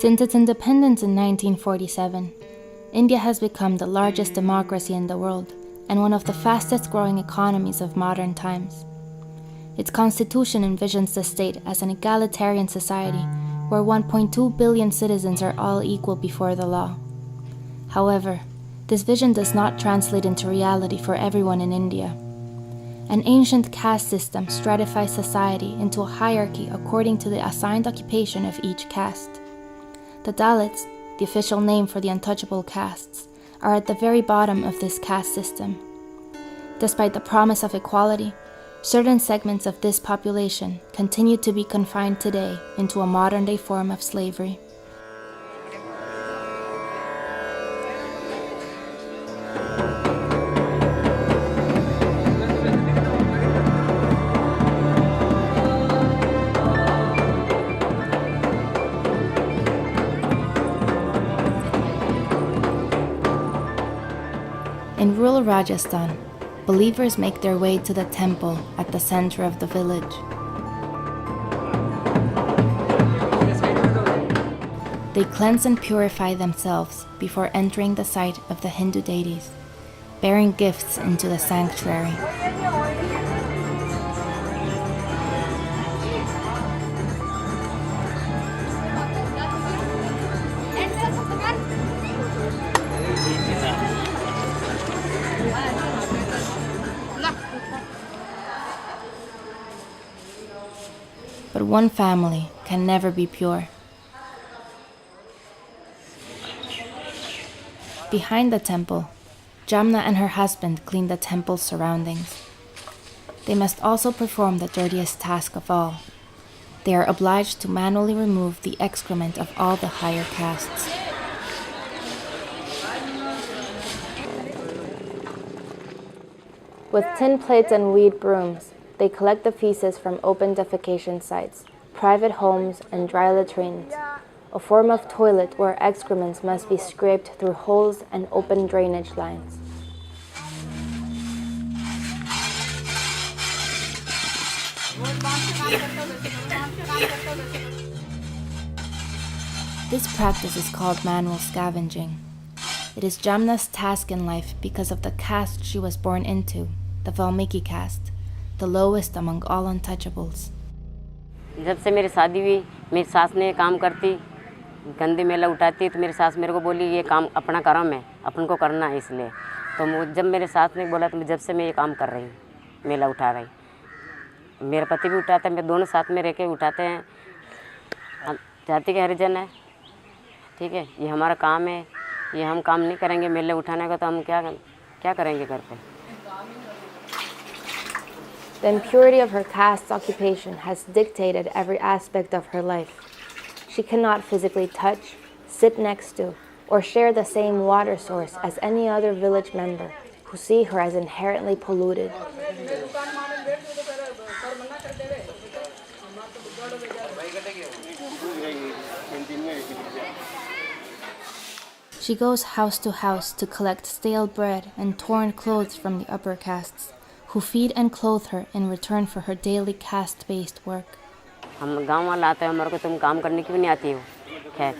Since its independence in 1947, India has become the largest democracy in the world and one of the fastest growing economies of modern times. Its constitution envisions the state as an egalitarian society where 1.2 billion citizens are all equal before the law. However, this vision does not translate into reality for everyone in India. An ancient caste system stratifies society into a hierarchy according to the assigned occupation of each caste. The Dalits, the official name for the untouchable castes, are at the very bottom of this caste system. Despite the promise of equality, certain segments of this population continue to be confined today into a modern-day form of slavery. In rural Rajasthan, believers make their way to the temple at the center of the village. They cleanse and purify themselves before entering the site of the Hindu deities, bearing gifts into the sanctuary. But one family can never be pure. Behind the temple, Jamna and her husband clean the temple's surroundings. They must also perform the dirtiest task of all. They are obliged to manually remove the excrement of all the higher castes. With tin plates and weed brooms, they collect the feces from open defecation sites, private homes, and dry latrines, a form of toilet where excrements must be scraped through holes and open drainage lines. This practice is called manual scavenging. It is Jamna's task in life because of the caste she was born into, the Valmiki caste, the lowest among all untouchables. जब से मेरी शादी हुई, मेरी सास ने काम करती, गंदे मेला उठाती, तो मेरी सास मेरे को बोली ये काम अपना कर्म है, अपन को करना है इसलिए। तो जब मेरे सास ने बोला तो जब से मैं ये काम कर रही हूँ, मेला उठा रही। मेरा पति भी उठाता है, मैं दोनों साथ में रह के उठाते हैं। जाति के हरिजन है, ठीक है, ये हमारा काम है, ये हम काम नहीं करेंगे मेले उठाने का तो हम क्या करेंगे घर पे। The impurity of her caste's occupation has dictated every aspect of her life. She cannot physically touch, sit next to, or share the same water source as any other village member who see her as inherently polluted. She goes house to house to collect stale bread and torn clothes from the upper castes, who feed and clothe her in return for her daily caste-based work. हम गांव वाला आते हैं, हमारे को तुम काम करने क्यों नहीं आती हो? खैर,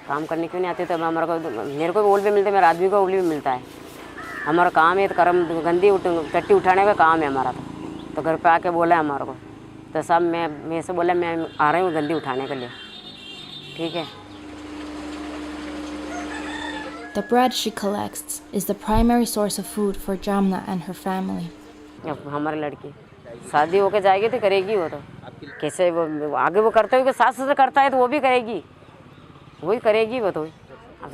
काम करने क्यों नहीं आती तो मेरे को भी ओल भी मिलता है, मेरे आदमी को ओल भी मिलता है। हमारा काम है तो कर्म गंदी चट्टी उठाने का काम है हमारा तो घर पे आके बोला है हमारे को तो सब मैं से बोला मैं आ रही हूँ गंदी उठाने के लिए, ठीक है। The bread she collects is the primary source of food for Jamna and her family. हमारी लड़की शादी होके जाएगी तो करेगी वो तो कैसे वो आगे वो करते हुए सास ससुर करता है तो वो भी करेगी, वही करेगी वो तो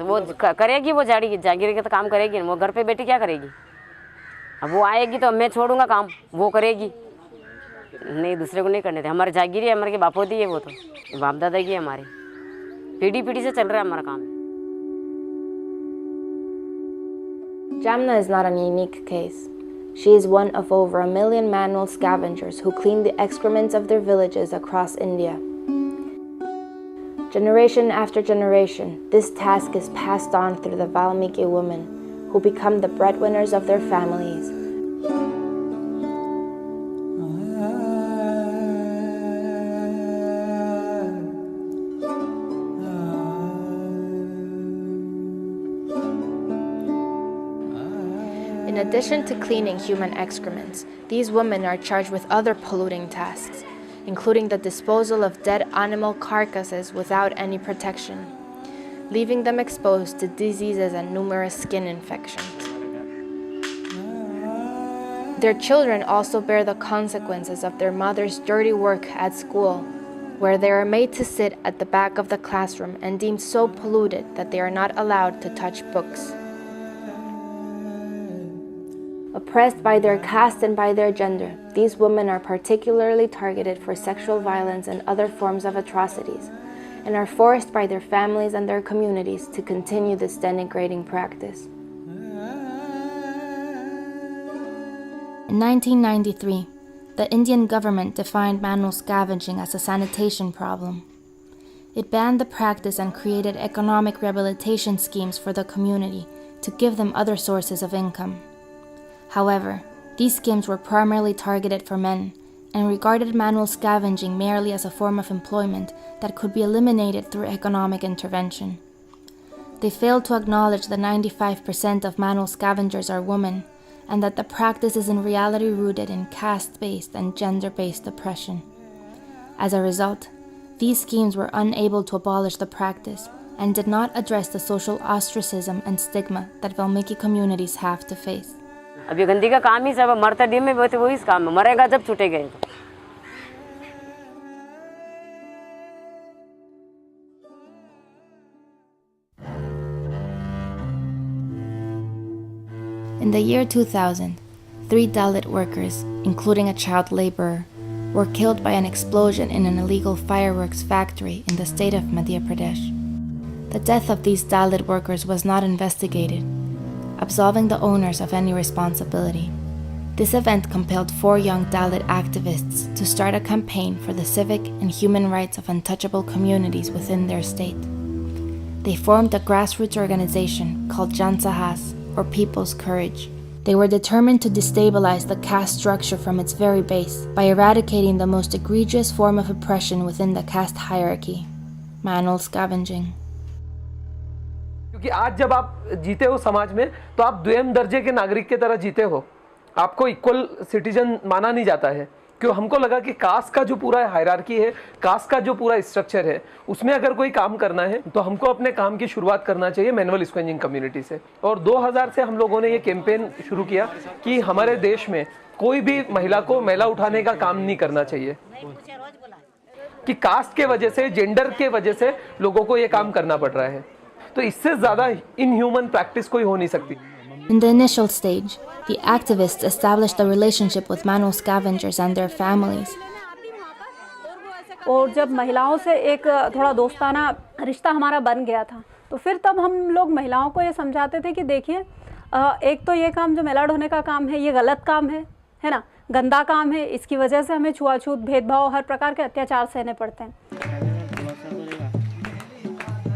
वो करेगी, वो जागीर के तो काम करेगी वो घर पे बेटी क्या करेगी। अब वो आएगी तो मैं छोड़ूंगा काम, वो करेगी नहीं, दूसरे को नहीं करने थे। हमारे जागीरी है, हमारे के बापो दी है, वो तो बाप दादा की है, हमारी पीढ़ी से चल रहा है हमारा काम। Jamna is not a unique case. She is one of over 1 million manual scavengers who clean the excrements of their villages across India. Generation after generation, this task is passed on through the Valmiki women, who become the breadwinners of their families. In addition to cleaning human excrements, these women are charged with other polluting tasks, including the disposal of dead animal carcasses without any protection, leaving them exposed to diseases and numerous skin infections. Their children also bear the consequences of their mother's dirty work at school, where they are made to sit at the back of the classroom and deemed so polluted that they are not allowed to touch books. Oppressed by their caste and by their gender, these women are particularly targeted for sexual violence and other forms of atrocities, and are forced by their families and their communities to continue this denigrating practice. In 1993, the Indian government defined manual scavenging as a sanitation problem. It banned the practice and created economic rehabilitation schemes for the community to give them other sources of income. However, these schemes were primarily targeted for men and regarded manual scavenging merely as a form of employment that could be eliminated through economic intervention. They failed to acknowledge that 95% of manual scavengers are women, and that the practice is in reality rooted in caste-based and gender-based oppression. As a result, these schemes were unable to abolish the practice and did not address the social ostracism and stigma that Valmiki communities have to face. अब ये गंदी का काम ही सब मरता deem में वही काम मरेगा जब छूटेगा ये तो। In the year 2000, 3 Dalit workers, including a child laborer, were killed by an explosion in an illegal fireworks factory in the state of Madhya Pradesh. The death of these Dalit workers was not investigated, absolving the owners of any responsibility. This event compelled 4 young Dalit activists to start a campaign for the civic and human rights of untouchable communities within their state. They formed a grassroots organization called Jan Sahas, or People's Courage. They were determined to destabilize the caste structure from its very base by eradicating the most egregious form of oppression within the caste hierarchy, manual scavenging. क्योंकि आज जब आप जीते हो समाज में तो आप द्वितीय दर्जे के नागरिक की तरह जीते हो, आपको इक्वल सिटीजन माना नहीं जाता है। क्यों? हमको लगा कि कास्ट का जो पूरा हायरार्की है, कास्ट का जो पूरा स्ट्रक्चर है, उसमें अगर कोई काम करना है तो हमको अपने काम की शुरुआत करना चाहिए मैनुअल स्क्वेंजिंग कम्युनिटी से। और 2000 से हम लोगों ने ये कैंपेन शुरू किया कि हमारे देश में कोई भी महिला को मैला उठाने का काम नहीं करना चाहिए, कि कास्ट के वजह से, जेंडर के वजह से लोगों को ये काम करना पड़ रहा है। तो इससे ज़्यादा इनह्यूमन प्रैक्टिस कोई हो नहीं सकती। In the initial stage, the activists established a relationship with manual scavengers and their families. और जब महिलाओं से एक थोड़ा दोस्ताना रिश्ता हमारा बन गया था, तो फिर तब हम लोग महिलाओं को ये समझाते थे कि देखिए, एक तो ये काम जो मैला ढोने का काम है, ये गलत काम है ना, गंदा काम है, इसकी वजह से हमें छुआछूत, भेदभाव, हर प्रकार के अत्याचार सहने पड़ते हैं।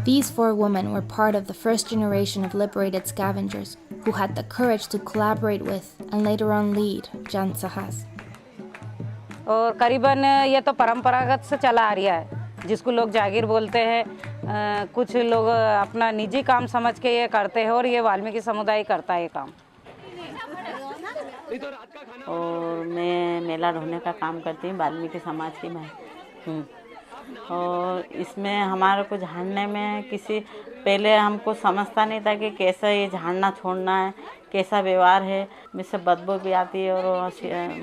These 4 women were part of the first generation of liberated scavengers who had the courage to collaborate with and later on lead Jan Sahas. और करीबन ये तो परंपरागत से चला आ रहा है, जिसको लोग जागीर बोलते हैं। कुछ लोग अपना निजी काम समझ के ये करते हैं और ये वाल्मीकि समुदाय करता है ये काम। और मैं मेला ढोने का काम करती हूँ वाल्मीकि समाज की मैं और इसमें हमारे को झाड़ने में पहले हमको समझता नहीं था कि कैसा ये झाड़ना छोड़ना है, कैसा व्यवहार है, मुझसे बदबू भी आती है और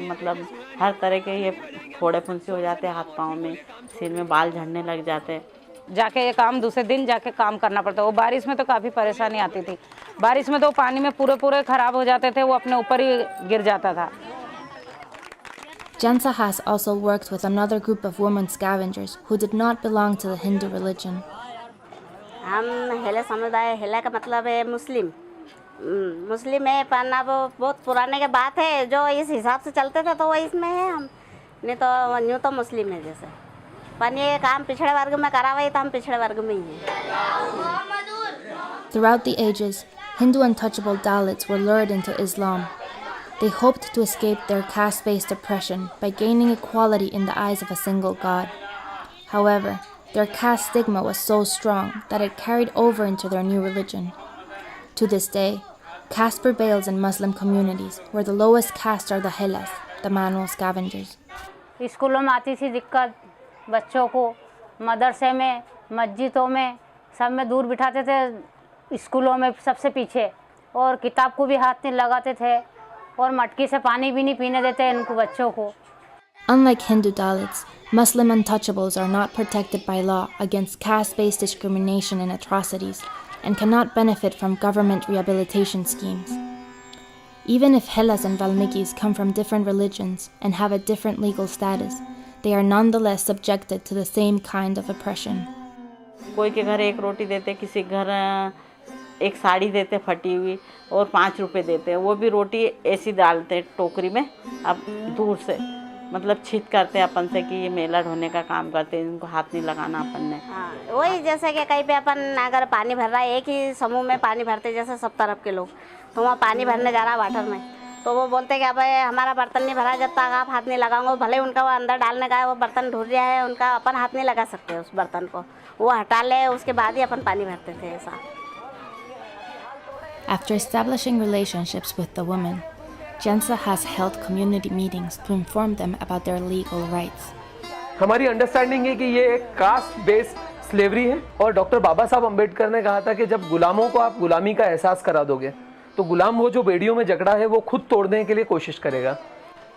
मतलब हर तरह के ये फोड़े फुंसी हो जाते हैं हाथ पाँव में, सिर में बाल झड़ने लग जाते हैं। जाके ये काम दूसरे दिन जाके काम करना पड़ता है। वो बारिश में तो काफ़ी परेशानी आती थी, बारिश में तो पानी में पूरे ख़राब हो जाते थे, वो अपने ऊपर ही गिर जाता था। Jan Sahas also worked with another group of women scavengers who did not belong to the Hindu religion. हम हेले समुदाय, हेले का मतलब है मुस्लिम। मुस्लिम है पढ़ना वो बहुत पुराने के बात है, जो इस हिसाब से चलते थे तो वो इसमें है। हम नहीं तो न्यू तो मुस्लिम है जैसे, पर ये काम पिछड़े वर्ग में करा हुआ है तो हम पिछड़े वर्ग में ही हैं। Throughout the ages, Hindu untouchable Dalits were lured into Islam. They hoped to escape their caste-based oppression by gaining equality in the eyes of a single god. However, their caste stigma was so strong that it carried over into their new religion. To this day, caste prevails in Muslim communities, where the lowest caste are the hellas, the manual scavengers. स्कूलों में आती थी दिक्कत बच्चों को, मदरसे में, मस्जिदों में, सब में दूर बिठाते थे, स्कूलों में सबसे पीछे, और किताब को भी हाथ नहीं लगाते थे, और मटकी से पानी भी नहीं पीने देते इनको बच्चों को. Unlike Hindu Dalits, Muslim untouchables are not protected by law against caste-based discrimination and atrocities, and cannot benefit from government rehabilitation schemes. Even if Hellas and Valmikis come from different religions and have a different legal status, they are nonetheless subjected to the same kind of oppression. कोई के घर एक रोटी देते, किसी के घर एक साड़ी देते फटी हुई और 5 रुपए देते, वो भी रोटी ऐसी डालते टोकरी में, अब दूर से मतलब छित करते अपन से कि ये मेला ढोने का काम करते हैं, इनको हाथ नहीं लगाना अपन ने. हाँ, वही जैसे कि कहीं पे अपन अगर पानी भर रहा है, एक ही समूह में पानी भरते जैसे सब तरफ के लोग, तो वहाँ पानी भरने जा रहा है वाटर में, तो वो बोलते कि अब हमारा बर्तन नहीं भरा जब तक आप हाथ नहीं लगाओगे, भले उनका वो अंदर डालने का है, वो बर्तन ढूंढ रहा है उनका, अपन हाथ नहीं लगा सकते उस बर्तन को, वो हटा ले उसके बाद ही अपन पानी भरते थे ऐसा. After establishing relationships with the women, Jansa has held community meetings to inform them about their legal rights. हमारी अंडरस्टैंडिंग है कि ये एक कास्ट बेस्ड स्लेवरी है, और डॉक्टर बाबा साहब अम्बेडकर ने कहा था कि जब गुलामों को आप गुलामी का एहसास करा दोगे तो गुलाम वो जो बेड़ियों में जकड़ा है वो खुद तोड़ने के लिए कोशिश करेगा.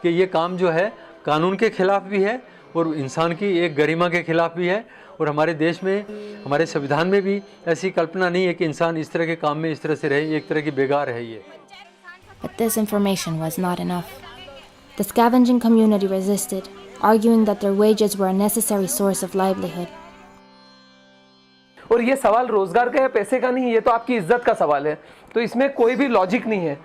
कि ये काम जो है कानून के खिलाफ भी है और इंसान की एक गरिमा के खिलाफ भी है, और हमारे देश में, हमारे संविधान में भी ऐसी कल्पना नहीं है कि इंसान इस तरह के काम में इस तरह से रहे, एक तरह की बेगार है ये. But this information was not enough. The scavenging community resisted, arguing that their wages were a necessary source of livelihood. और ये सवाल रोजगार का है, पैसे का नहीं, ये तो आपकी इज्जत का सवाल है. तो इसमें कोई भी लॉजिक नहीं है.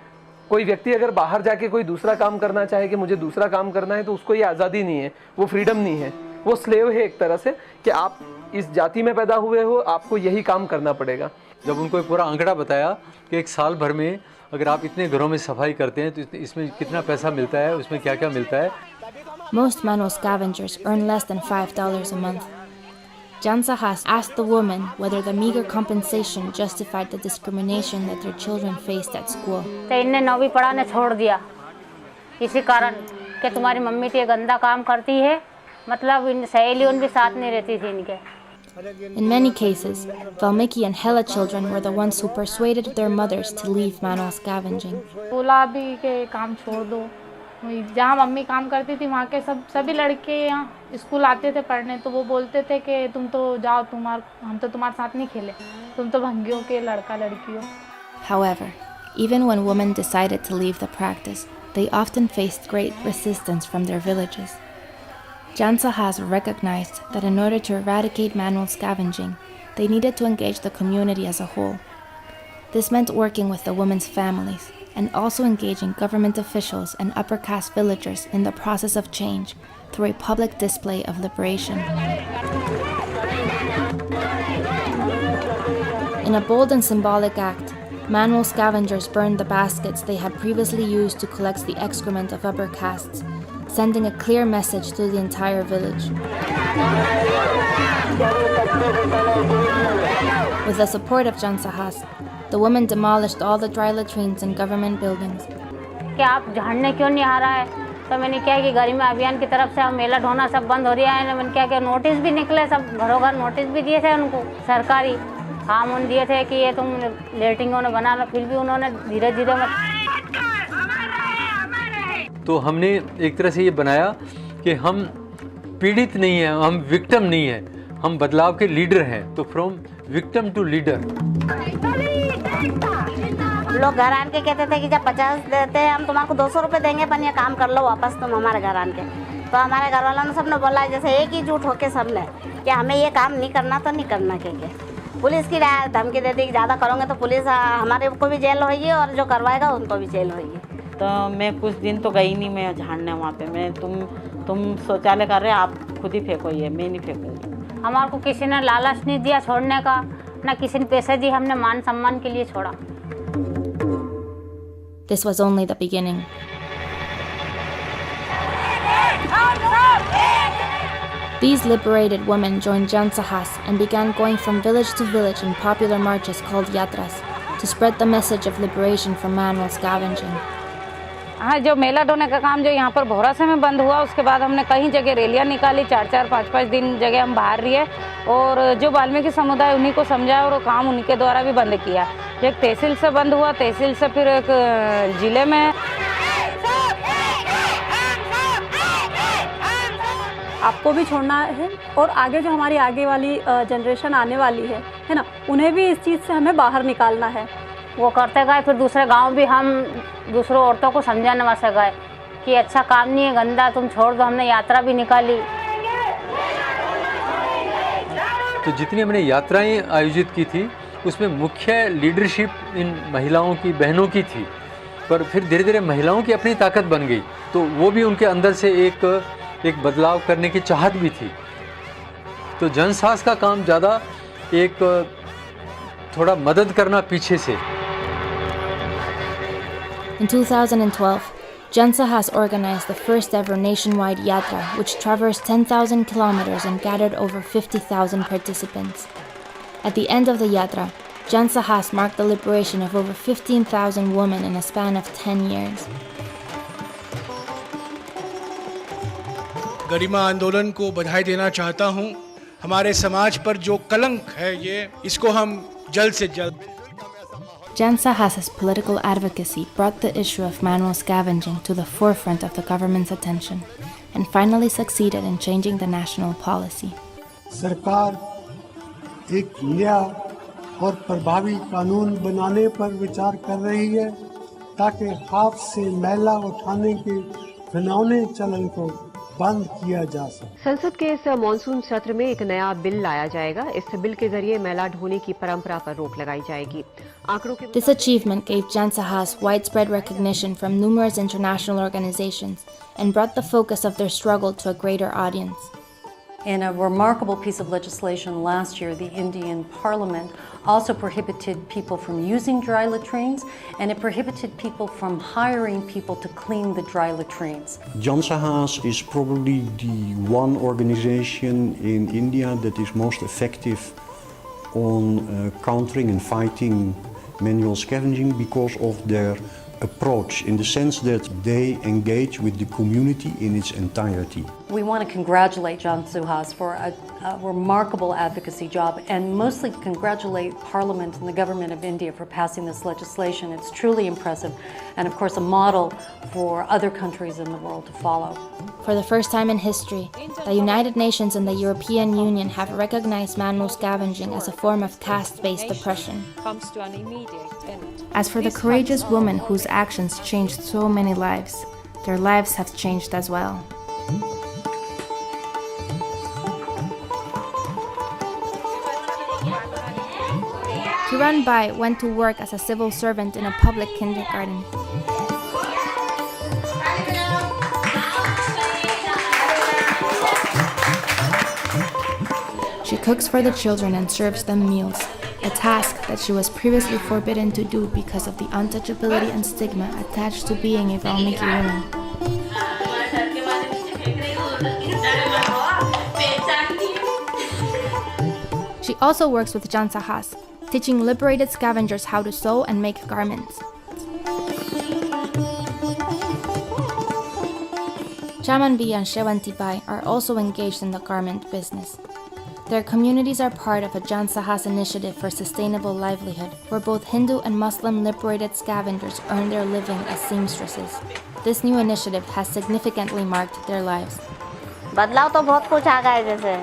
कोई व्यक्ति अगर बाहर जाके कोई दूसरा काम करना चाहे कि मुझे दूसरा काम करना है, तो उसको ये आज़ादी नहीं है, वो फ्रीडम नहीं है, वो स्लेव है एक तरह से कि आप इस जाति में पैदा हुए हो, आपको यही काम करना पड़ेगा. जब उनको एक पूरा आंकड़ा बताया कि एक साल भर में अगर आप इतने घरों में सफाई करते हैं तो इसमें कितना पैसा मिलता है, उसमें क्या क्या मिलता है. Most manual scavengers earn less than $5 a month. Jansa has asked the women whether the meager compensation justified the discrimination that their children faced at school. तो इनने 9वीं पढ़ाने छोड़ दिया इसी कारण कि तुम्हारी मम्मी तो ये गंदा काम करती है, मतलब इन सहेलियों भी साथ नहीं रहती थी इनके. In many cases, Valmiki and Hela children were the ones who persuaded their mothers to leave manual scavenging. बोला भी कि काम छोड़ दो. जहाँ मम्मी काम करती थी वहाँ के सभी लड़के यहाँ स्कूल आते थे पढ़ने, तो वो बोलते थे कि तुम तो जाओ, हम तो तुम्हारे साथ नहीं खेले, तुम तो भंगियों के लड़का लड़की हो. However, even when women decided to leave the practice, they often faced great resistance from their villages. Jansa has recognized that in order to eradicate manual scavenging, they needed to engage the community as a whole. This meant working with the women's families and also engaging government officials and upper caste villagers in the process of change through a public display of liberation. In a bold and symbolic act, manual scavengers burned the baskets they had previously used to collect the excrement of upper castes, sending a clear message to the entire village. With the support of Jansahas, the women demolished all the dry latrines in government buildings. कि आप झाड़ने क्यों नहीं आ रहा है, तो मैंने क्या कि गरिमा अभियान की तरफ से हम मेला ढोना सब बंद हो रहा है. मैंने क्या कि नोटिस भी निकले, सब घरों घर नोटिस भी दिए थे उनको सरकारी, काम उन दिए थे कि ये तुम लेटिंगों ने बना लो, फिर भी उन्होंने धीरे धीरे तो हमने एक तरह से ये बनाया कि हम पीड़ित नहीं हैं, हम विक्टिम नहीं हैं, हम बदलाव के लीडर हैं. तो फ्रॉम विक्टिम टू लीडर. लोग घर आन के कहते थे कि जब 50 देते हैं हम तुम्हारे को 200 रुपये देंगे, अपन ये काम कर लो वापस तुम हमारे घर आन के. तो हमारे घर वालों ने सबने बोला है जैसे एक ही जुट होके सबने कि हमें ये काम नहीं करना तो नहीं करना. के पुलिस की धमकी दे दी कि ज़्यादा करोगे तो पुलिस हमारे को भी जेल होगी और जो करवाएगा उनको भी जेल होगी. तो मैं कुछ दिन तो गई नहीं मैं झाड़ने वहाँ पे. मैं तुम शौचालय कर रहे, आप खुद ही फेंको, ये मैं नहीं फेंकूँगी. हमारे को किसी ने लालच नहीं दिया छोड़ने का, ना किसी ने पैसे दिए, हमने मान सम्मान के लिए छोड़ा. This was only the beginning. These liberated women joined Jansahas and began going from village to village in popular marches called yatras, to spread the message of liberation from manual scavenging. हाँ, जो मेला ढोने का काम जो यहाँ पर भौरासे में बंद हुआ, उसके बाद हमने कहीं जगह रैलियाँ निकाली, 4-4, 5-5 दिन जगह हम बाहर रहे और जो वाल्मीकि समुदाय उन्हीं को समझाया और वो काम उन्हीं के द्वारा भी बंद किया। एक तहसील से बंद हुआ, तहसील से फिर एक ज़िले में। आपको भी छोड़ना है और आगे जो हमारी आगे वाली जनरेशन आने वाली है ना, उन्हें भी इस चीज़ से हमें बाहर निकालना है। वो करते गए, फिर दूसरे गांव भी हम दूसरों औरतों को समझाने वास्ते गए कि अच्छा काम नहीं है, गंदा, तुम छोड़ दो। हमने यात्रा भी निकाली। तो जितनी हमने यात्राएं आयोजित की थी उसमें मुख्य लीडरशिप इन महिलाओं की, बहनों की थी, पर फिर धीरे धीरे महिलाओं की अपनी ताकत बन गई, तो वो भी उनके अंदर से एक बदलाव करने की चाहत भी थी। तो जनसाहस का काम ज़्यादा एक थोड़ा मदद करना पीछे से। In 2012, Jansahas organized the first ever nationwide yatra, which traversed 10,000 kilometers and gathered over 50,000 participants. At the end of the yatra, Jansahas marked the liberation of over 15,000 women in a span of 10 years. गरिमा आंदोलन को बधाई देना चाहता हूं। हमारे समाज पर जो कलंक है इसको हम जल्द से जल्द। Jansahas's political advocacy brought the issue of manual scavenging to the forefront of the government's attention and finally succeeded in changing the national policy. सरकार एक नया और प्रभावी कानून बनाने पर विचार कर रही है ताकि हाथ से मैला उठाने के घिनौने चलन को बंद किया जा सके। संसद के इस मॉनसून सत्र में एक नया बिल लाया जाएगा। इस बिल के जरिए मैला ढोने की परंपरा पर रोक लगाई जाएगी। This achievement gave Jansahas widespread recognition from numerous international organizations and brought the focus of their struggle to a greater audience. In a remarkable piece of legislation last year, the Indian Parliament also prohibited people from using dry latrines, and it prohibited people from hiring people to clean the dry latrines. Jansahas is probably the one organization in India that is most effective on countering and fighting manual scavenging because of their approach, in the sense that they engage with the community in its entirety. We want to congratulate Jansahas for a remarkable advocacy job and mostly congratulate Parliament and the Government of India for passing this legislation. It's truly impressive and of course a model for other countries in the world to follow. For the first time in history, the United Nations and the European Union have recognized manual scavenging as a form of caste-based oppression. As for the courageous women whose actions changed so many lives, their lives have changed as well. Kiran Bai went to work as a civil servant in a public kindergarten. She cooks for the children and serves them meals, a task that she was previously forbidden to do because of the untouchability and stigma attached to being a Valmiki woman. She also works with Jansahas, teaching liberated scavengers how to sew and make garments. Chaman Bi and Shewanti Bai are also engaged in the garment business. Their communities are part of a Jansahas initiative for sustainable livelihood, where both Hindu and Muslim liberated scavengers earn their living as seamstresses. This new initiative has significantly marked their lives. बदलाव तो बहुत कुछ आ गया है, जैसे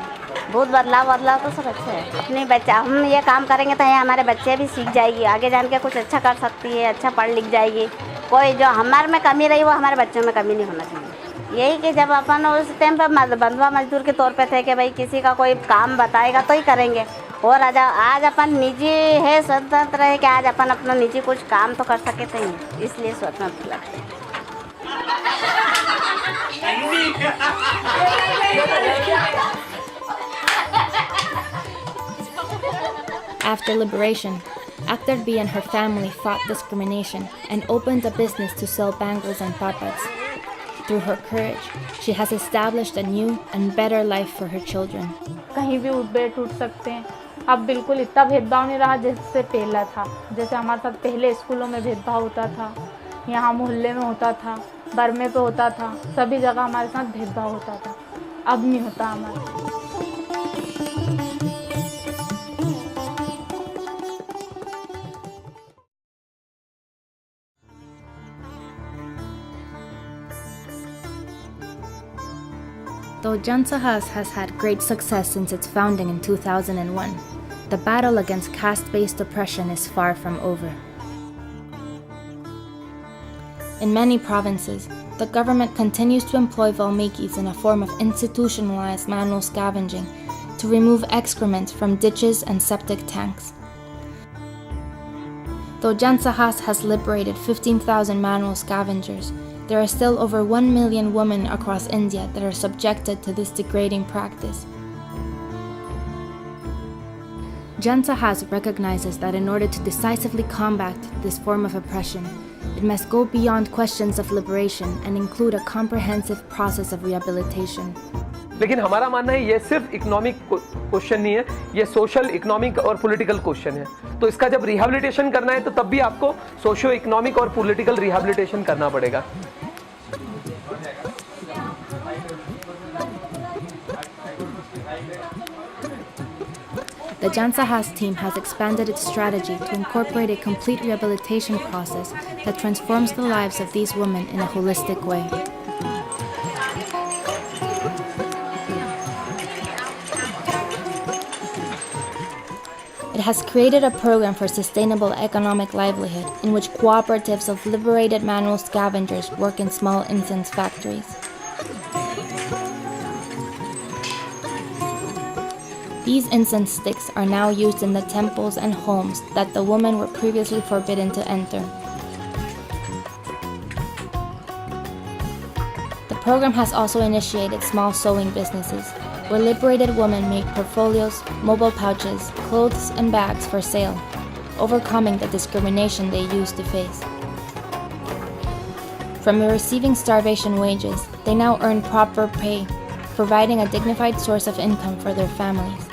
बहुत बदलाव तो सब अच्छा है। अपने बच्चा हम ये काम करेंगे तो ये हमारे बच्चे भी सीख जाएगी, आगे जान के कुछ अच्छा कर सकती है, अच्छा पढ़ लिख जाएगी। कोई जो हमारे में कमी रही वो हमारे बच्चों में कमी नहीं होना चाहिए। यही कि जब अपन उस टाइम पर बंधुआ मजदूर के तौर पे थे कि भाई किसी का कोई काम बताएगा तो ही करेंगे, और आज अपन निजी है, स्वतंत्र है कि आज अपन अपना निजी कुछ काम तो कर सके थे, इसलिए स्वतंत्र लगता है। After liberation, Akhtar Bi and her family fought discrimination and opened a business to sell bangles and papats. Through her courage, she has established a new and better life for her children. कहीं भी बैठ उठ सकते हैं, अब बिल्कुल इतना भेदभाव नहीं रहा जैसे पहला था। जैसे हमारे साथ पहले स्कूलों में भेदभाव होता था, यहाँ मोहल्ले में होता था, बरमे पे होता था, सभी जगह हमारे साथ भेदभाव होता था। अब नहीं होता हमारे। Though Jansahas has had great success since its founding in 2001, the battle against caste-based oppression is far from over. In many provinces, the government continues to employ Valmikis in a form of institutionalized manual scavenging to remove excrement from ditches and septic tanks. Though Jansahas has liberated 15,000 manual scavengers, there are still over 1 million women across India that are subjected to this degrading practice. Jansahas recognizes that in order to decisively combat this form of oppression, it must go beyond questions of liberation and include a comprehensive process of rehabilitation. लेकिन हमारा मानना है ये सिर्फ economic question नहीं है, ये social, economic और पॉलिटिकल क्वेश्चन है। तो इसका जब रिहैबिलिटेशन करना है तो तब भी आपको सोशियो इकोनॉमिक और पॉलिटिकल रिहैबिलिटेशन करना पड़ेगा। The Jansahas team has expanded its strategy to incorporate a complete rehabilitation process that transforms the lives of these women in a holistic way. It has created a program for sustainable economic livelihood in which cooperatives of liberated manual scavengers work in small incense factories. These incense sticks are now used in the temples and homes that the women were previously forbidden to enter. The program has also initiated small sewing businesses, where liberated women make portfolios, mobile pouches, clothes, and bags for sale, overcoming the discrimination they used to face. From receiving starvation wages, they now earn proper pay, providing a dignified source of income for their families.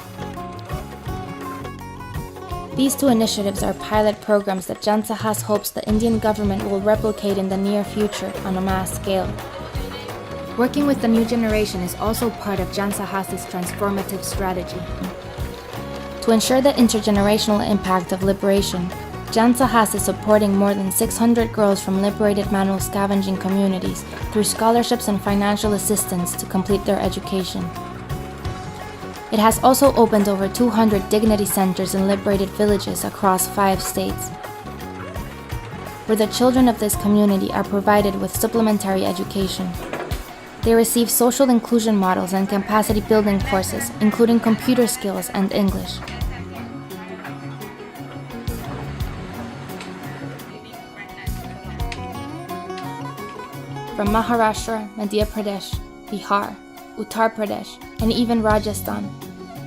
These two initiatives are pilot programs that Jansahas hopes the Indian government will replicate in the near future on a mass scale. Working with the new generation is also part of Jansahas' transformative strategy. To ensure the intergenerational impact of liberation, Jansahas is supporting more than 600 girls from liberated manual scavenging communities through scholarships and financial assistance to complete their education. It has also opened over 200 dignity centers in liberated villages across 5 states, where the children of this community are provided with supplementary education. They receive social inclusion models and capacity building courses, including computer skills and English. From Maharashtra, Madhya Pradesh, Bihar, Uttar Pradesh, and even Rajasthan,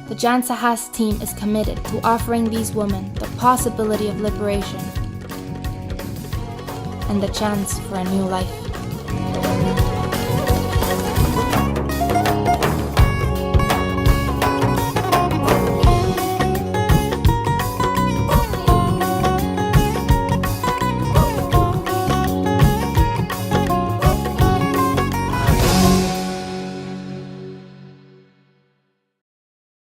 the Jansahas team is committed to offering these women the possibility of liberation and the chance for a new life.